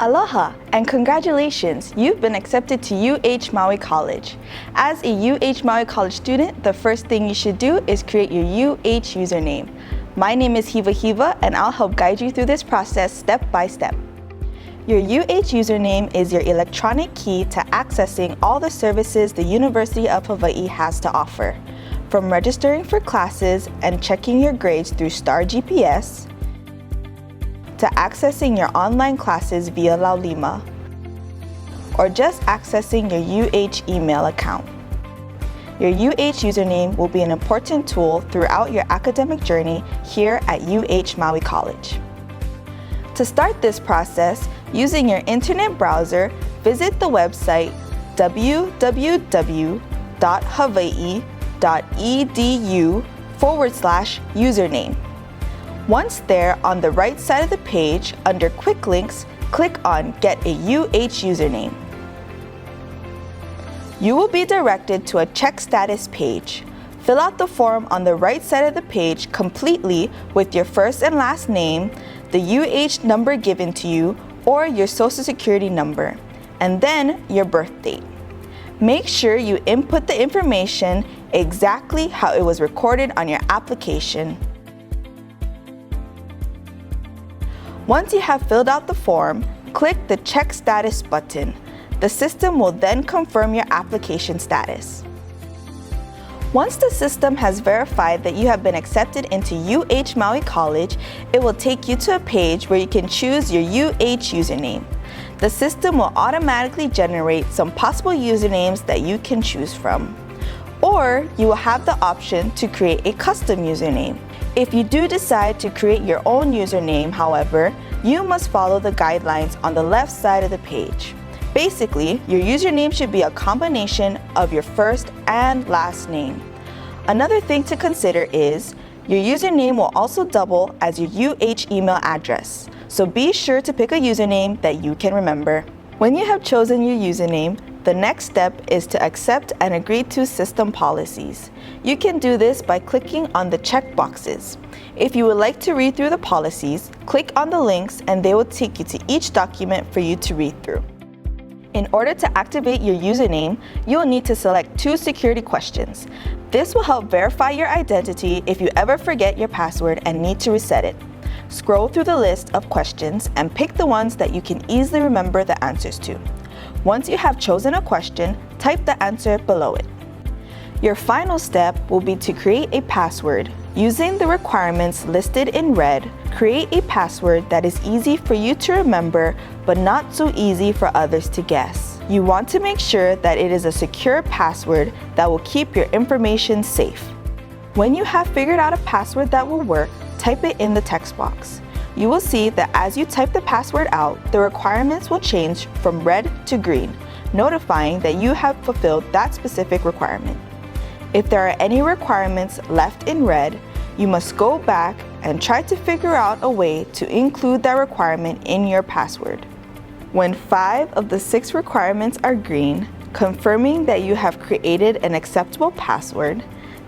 Aloha and congratulations! You've been accepted to UH Maui College. As a UH Maui College student, the first thing you should do is create your UH username. My name is Hiva and I'll help guide you through this process step by step. Your UH username is your electronic key to accessing all the services the University of Hawaii has to offer. From registering for classes and checking your grades through Star GPS, to accessing your online classes via Laulima, or just accessing your UH email account. Your UH username will be an important tool throughout your academic journey here at UH Maui College. To start this process, using your internet browser, visit the website www.hawaii.edu/username. Once there, on the right side of the page, under Quick Links, click on Get a UH Username. You will be directed to a Check Status page. Fill out the form on the right side of the page completely with your first and last name, the UH number given to you, or your Social Security number, and then your birth date. Make sure you input the information exactly how it was recorded on your application. Once you have filled out the form, click the Check Status button. The system will then confirm your application status. Once the system has verified that you have been accepted into UH Maui College, it will take you to a page where you can choose your UH username. The system will automatically generate some possible usernames that you can choose from. Or you will have the option to create a custom username. If you do decide to create your own username, however, you must follow the guidelines on the left side of the page. Basically, your username should be a combination of your first and last name. Another thing to consider is your username will also double as your UH email address, so be sure to pick a username that you can remember. When you have chosen your username, the next step is to accept and agree to system policies. You can do this by clicking on the check boxes. If you would like to read through the policies, click on the links and they will take you to each document for you to read through. In order to activate your username, you will need to select 2 security questions. This will help verify your identity if you ever forget your password and need to reset it. Scroll through the list of questions and pick the ones that you can easily remember the answers to. Once you have chosen a question, type the answer below it. Your final step will be to create a password. Using the requirements listed in red, create a password that is easy for you to remember but not so easy for others to guess. You want to make sure that it is a secure password that will keep your information safe. When you have figured out a password that will work, type it in the text box. You will see that as you type the password out, the requirements will change from red to green, notifying that you have fulfilled that specific requirement. If there are any requirements left in red, you must go back and try to figure out a way to include that requirement in your password. When 5 of the 6 requirements are green, confirming that you have created an acceptable password,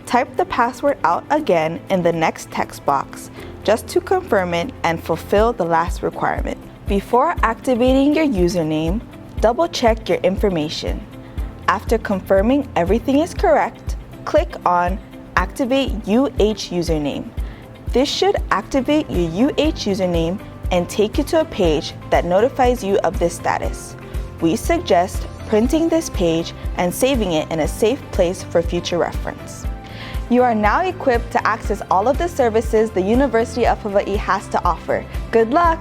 type the password out again in the next text box just to confirm it and fulfill the last requirement. Before activating your username, double check your information. After confirming everything is correct, click on Activate UH Username. This should activate your UH username and take you to a page that notifies you of this status. We suggest printing this page and saving it in a safe place for future reference. You are now equipped to access all of the services the University of Hawaii has to offer. Good luck!